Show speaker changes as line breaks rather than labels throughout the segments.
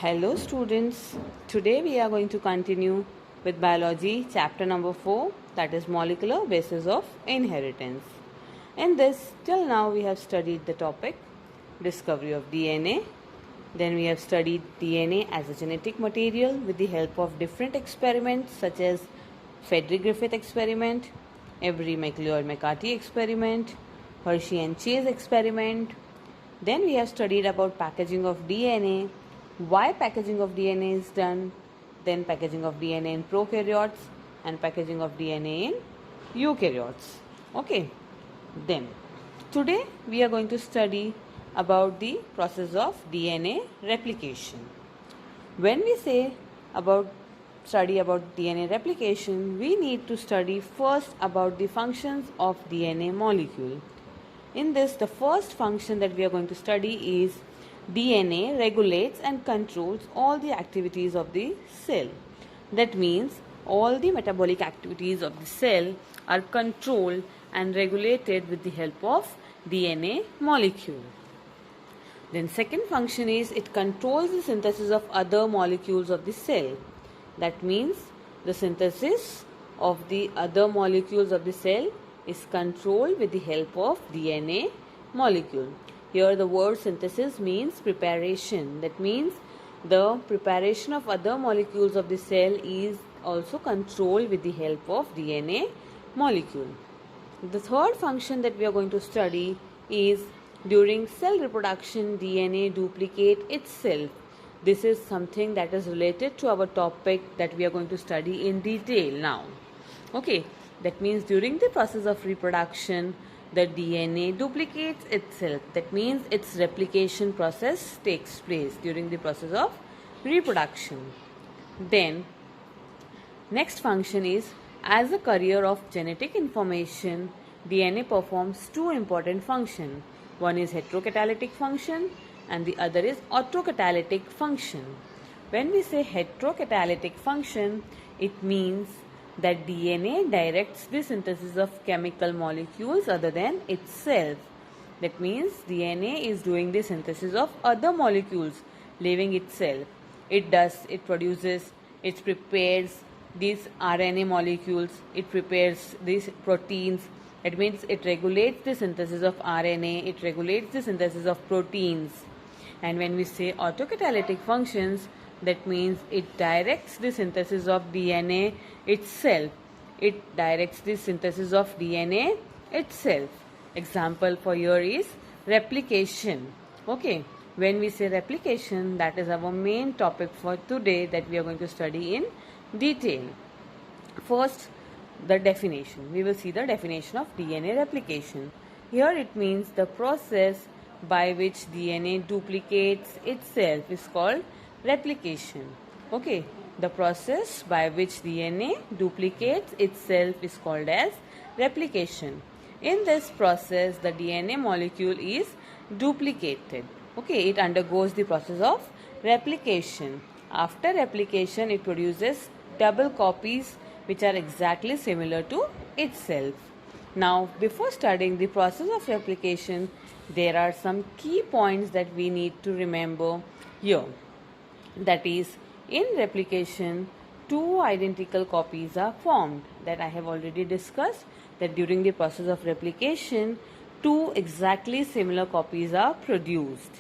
Hello students, today we are going to continue with biology chapter number 4, that is molecular basis of inheritance. In this, till now we have studied the topic discovery of DNA. Then we have studied DNA as a genetic material with the help of different experiments such as Frederick-Griffith experiment, Avery-McLeod-McCarthy experiment, Hershey and Chase experiment. Then we have studied about packaging of DNA, why packaging of DNA is done, then packaging of DNA in prokaryotes and packaging of DNA in eukaryotes. Okay, then today we are going to study about the process of DNA replication. When we say study about DNA replication, we need to study first about the functions of DNA molecule. In this, the first function that we are going to study is DNA regulates and controls all the activities of the cell. That means all the metabolic activities of the cell are controlled and regulated with the help of DNA molecule. Then second function is it controls the synthesis of other molecules of the cell. That means the synthesis of the other molecules of the cell is controlled with the help of DNA molecule. Here the word synthesis means preparation. That means the preparation of other molecules of the cell is also controlled with the help of DNA molecule. The third function that we are going to study is during cell reproduction, DNA duplicate itself. This is something that is related to our topic that we are going to study in detail now. Okay, that means during the process of reproduction, the DNA duplicates itself. That means its replication process takes place during the process of reproduction. Then next function is as a carrier of genetic information, DNA performs two important functions. One is heterocatalytic function and the other is autocatalytic function. When we say heterocatalytic function, it means that DNA directs the synthesis of chemical molecules other than itself. That means DNA is doing the synthesis of other molecules, leaving itself. It prepares these RNA molecules, it prepares these proteins. It means it regulates the synthesis of RNA, it regulates the synthesis of proteins. And when we say autocatalytic functions, that means it directs the synthesis of DNA itself. It directs the synthesis of DNA itself. Example for here is replication. Okay, when we say replication, that is our main topic for today that we are going to study in detail. First, the definition. We will see the definition of DNA replication. Here it means the process by which DNA duplicates itself is called replication. Okay, the process by which DNA duplicates itself is called as replication. In this process, the DNA molecule is duplicated. Okay, it undergoes the process of replication. After replication, it produces double copies which are exactly similar to itself. Now, before studying the process of replication, there are some key points that we need to remember here. That is, in replication, two identical copies are formed. That I have already discussed, that during the process of replication, two exactly similar copies are produced.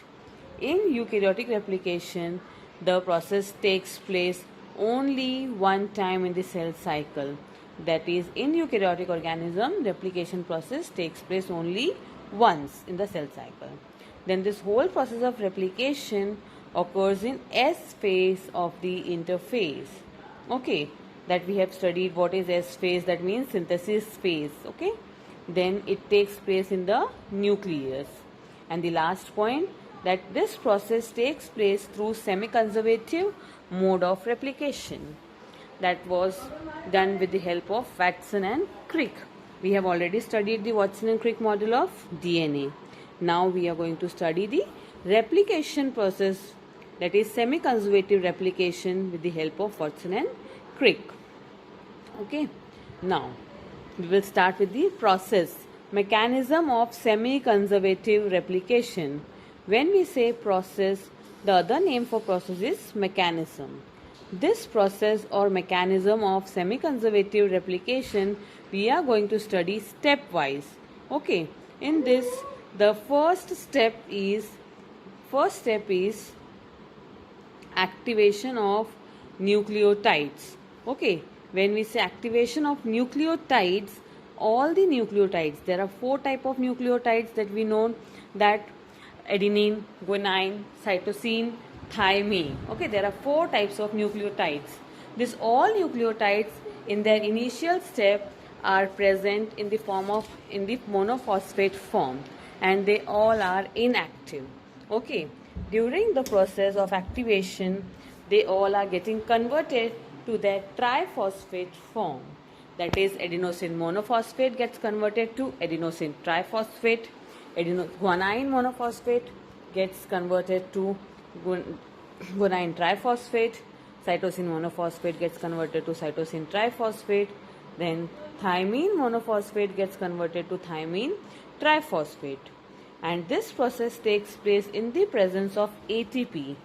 In eukaryotic replication, the process takes place only one time in the cell cycle. That is, in eukaryotic organism, replication process takes place only once in the cell cycle. Then this whole process of replication occurs in S phase of the interphase. Okay, that we have studied what is S phase, that means synthesis phase. Okay, then it takes place in the nucleus. And the last point, that this process takes place through semi-conservative mode of replication. That was done with the help of Watson and Crick. We have already studied the Watson and Crick model of DNA. Now we are going to study the replication process, that is semi-conservative replication with the help of Watson and Crick. Okay, now we will start with the process mechanism of semi-conservative replication. When we say process, The other name for process is mechanism. This process or mechanism of semi-conservative replication we are going to study stepwise. Okay, in this the first step is activation of nucleotides. Okay, when we say activation of nucleotides, all the nucleotides, there are 4 type of nucleotides that we know, that adenine, guanine, cytosine, thymine. Okay, there are 4 types of nucleotides. These all nucleotides in their initial step are present in the monophosphate form, and they all are inactive. Okay, during the process of activation, they all are getting converted to their triphosphate form. That is, adenosine monophosphate gets converted to adenosine triphosphate, guanine monophosphate gets converted to guanine triphosphate, cytosine monophosphate gets converted to cytosine triphosphate, then thymine monophosphate gets converted to thymine triphosphate. And this process takes place in the presence of ATP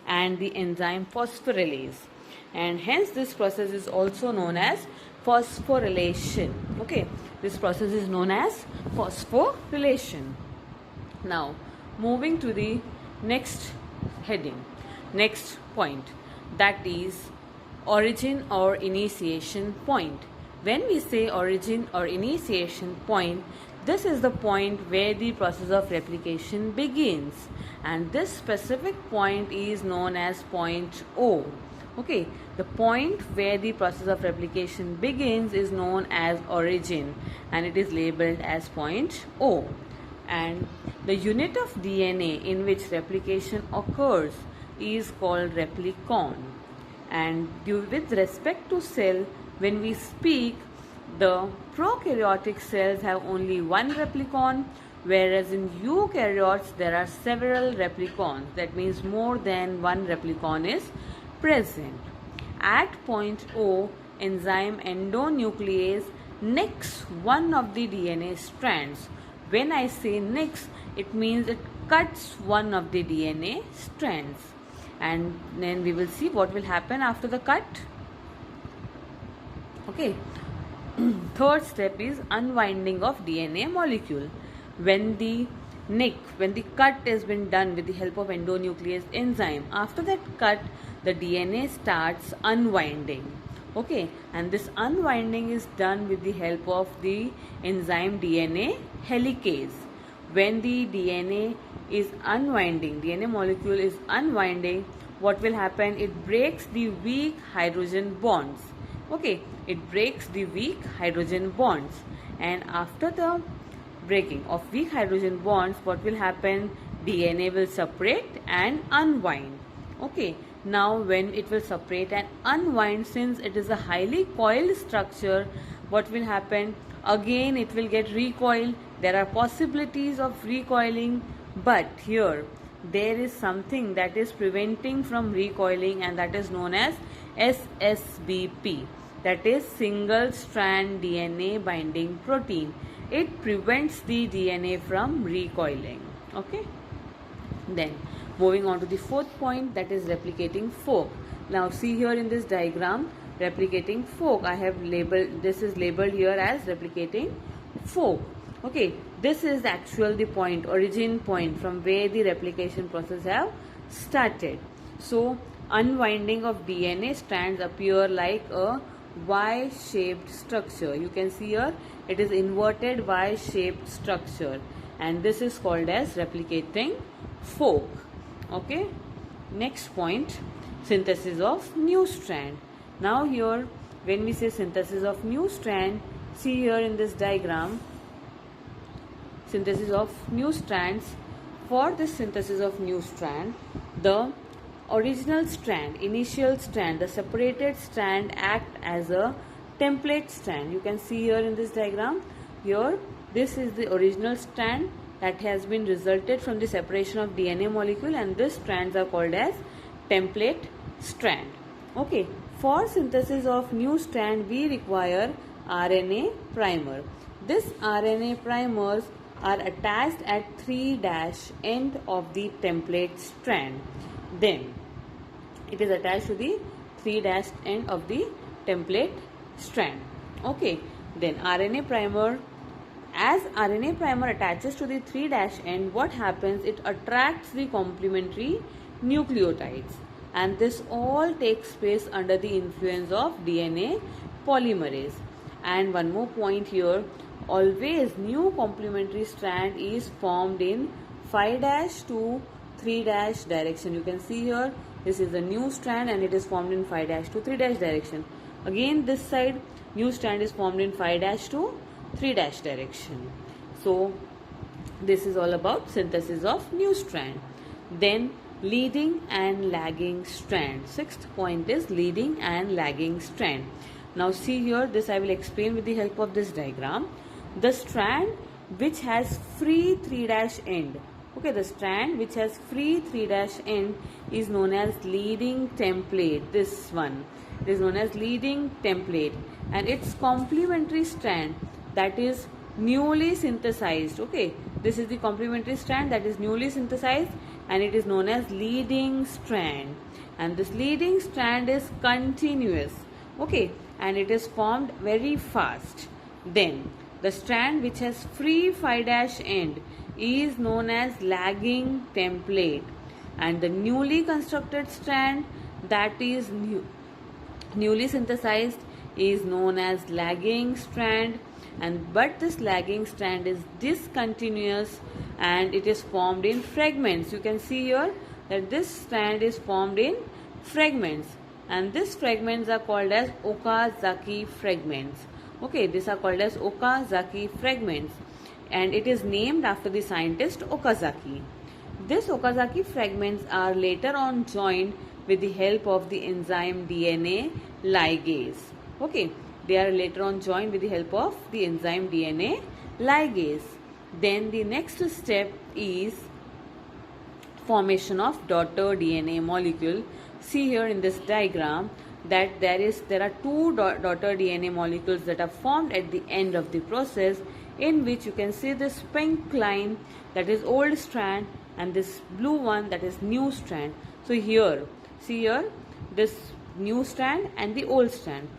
and the enzyme phosphorylase, and hence this process is also known as phosphorylation. Okay, this process is known as phosphorylation. Now moving to the next point, that is origin or initiation point. When we say origin or initiation point, this is the point where the process of replication begins, and this specific point is known as point O. Okay, the point where the process of replication begins is known as origin, and it is labeled as point O. And the unit of DNA in which replication occurs is called replicon. And with respect to cell, when we speak, the prokaryotic cells have only one replicon, whereas in eukaryotes there are several replicons. That means more than one replicon is present. At point O, enzyme endonuclease nicks one of the DNA strands. When I say nicks, it means it cuts one of the DNA strands. And then we will see what will happen after the cut. Okay. Third step is unwinding of DNA molecule. When the cut has been done with the help of endonuclease enzyme, after that cut, the DNA starts unwinding. Okay, and this unwinding is done with the help of the enzyme DNA helicase. When the DNA molecule is unwinding, what will happen? It breaks the weak hydrogen bonds. Okay, it breaks the weak hydrogen bonds, and after the breaking of weak hydrogen bonds, what will happen? DNA will separate and unwind. Okay, now when it will separate and unwind, since it is a highly coiled structure, what will happen? Again it will get recoiled. There are possibilities of recoiling, but here there is something that is preventing from recoiling, and that is known as SSBP, that is single strand DNA binding protein. It prevents the DNA from recoiling. Okay, then moving on to the fourth point, that is replicating fork. Now see here in this diagram, replicating fork, I have labeled, this is labeled here as replicating fork. Okay, this is the point, origin point from where the replication process have started. So unwinding of DNA strands appear like a Y-shaped structure. You can see here it is inverted Y-shaped structure, and this is called as replicating fork. Okay, next point, synthesis of new strand. Now here when we say synthesis of new strand, see here in this diagram, synthesis of new strands. For this synthesis of new strand, the original strand, initial strand, the separated strand act as a template strand. You can see here in this diagram, here this is the original strand that has been resulted from the separation of DNA molecule, and these strands are called as template strand. Okay, for synthesis of new strand we require RNA primer. This RNA primers are attached at 3' end of the template strand. Then it is attached to the 3' end of the template strand. Okay, then RNA primer. As RNA primer attaches to the 3' end, what happens? It attracts the complementary nucleotides, and this all takes place under the influence of DNA polymerase. And one more point here, always new complementary strand is formed in 5' to 3' direction. You can see here, this is a new strand and it is formed in 5' to 3' direction. Again this side, new strand is formed in 5' to 3' direction. So this is all about synthesis of new strand. Then leading and lagging strand. Sixth point is leading and lagging strand. Now see here, this I will explain with the help of this diagram. The strand which has free 3' end. Okay, the strand which has free 3' end is known as leading template. This one, it is known as leading template, and its complementary strand, that is newly synthesized. Okay, this is the complementary strand that is newly synthesized, and it is known as leading strand. And this leading strand is continuous. Okay, and it is formed very fast. Then the strand which has free 5' end is known as lagging template, and the newly constructed strand that is newly synthesized is known as lagging strand. And but this lagging strand is discontinuous and it is formed in fragments. You can see here that this strand is formed in fragments, and these fragments are called as Okazaki fragments. Okay, these are called as Okazaki fragments, and it is named after the scientist Okazaki. These Okazaki fragments are later on joined with the help of the enzyme DNA ligase. Okay, they are later on joined with the help of the enzyme DNA ligase. Then the next step is formation of daughter DNA molecule. See here in this diagram that there are two daughter DNA molecules that are formed at the end of the process, in which you can see this pink line, that is old strand, and this blue one, that is new strand. So here, see here, this new strand and the old strand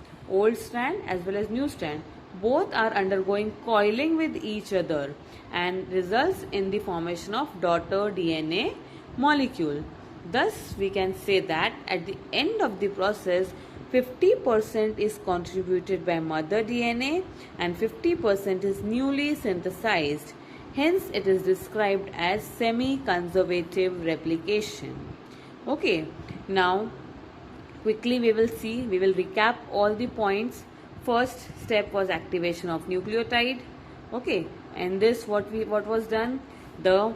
as well as new strand, both are undergoing coiling with each other and results in the formation of daughter DNA molecule. Thus we can say that at the end of the process, 50% is contributed by mother DNA and 50% is newly synthesized. Hence it is described as semi-conservative replication. Okay, now quickly we will recap all the points. First step was activation of nucleotide. Okay, and this what was done? The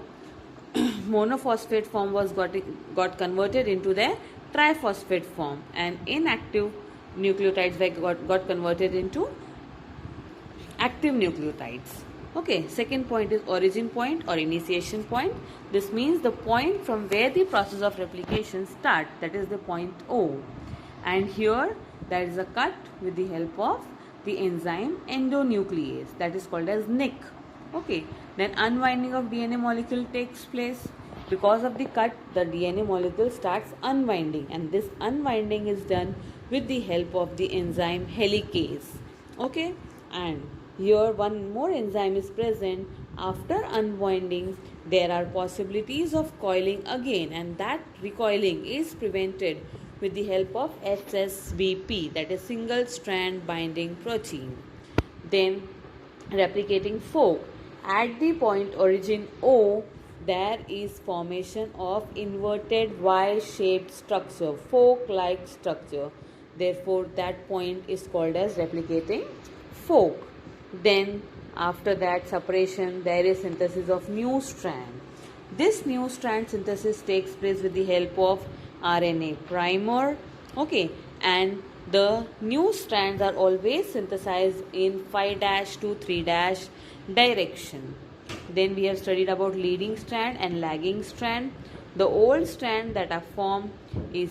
monophosphate form was got converted into the triphosphate form, and inactive nucleotides got converted into active nucleotides. Okay, second point is origin point or initiation point. This means the point from where the process of replication starts, that is the point O. And here there is a cut with the help of the enzyme endonuclease, that is called as NIC. Okay, then unwinding of DNA molecule takes place. Because of the cut, the DNA molecule starts unwinding, and this unwinding is done with the help of the enzyme helicase. Okay, and here one more enzyme is present. After unwinding, there are possibilities of coiling again, and that recoiling is prevented with the help of SSBP, that is single strand binding protein. Then replicating fork. At the point origin O, there is formation of inverted Y-shaped structure, fork-like structure. Therefore, that point is called as replicating fork. Then, after that separation, there is synthesis of new strand. This new strand synthesis takes place with the help of RNA primer. Okay, and the new strands are always synthesized in 5' to 3' direction. Then we have studied about leading strand and lagging strand. The old strand that are formed is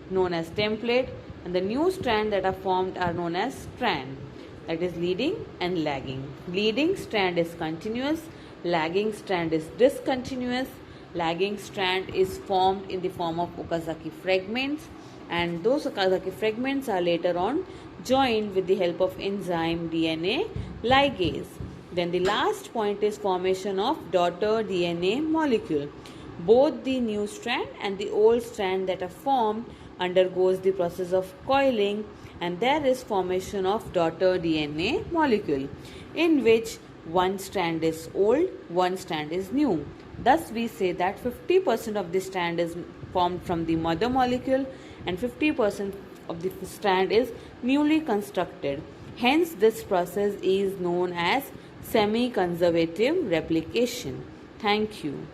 known as template, and the new strand that are formed are known as strand, that is leading and lagging. Leading strand is continuous, lagging strand is discontinuous. lagging strand is formed in the form of Okazaki fragments, and those Okazaki fragments are later on joined with the help of enzyme DNA ligase. Then the last point is formation of daughter DNA molecule. Both the new strand and the old strand that are formed undergoes the process of coiling, and there is formation of daughter DNA molecule in which one strand is old, one strand is new. Thus we say that 50% of the strand is formed from the mother molecule and 50% of the strand is newly constructed. Hence this process is known as semi-conservative replication. Thank you.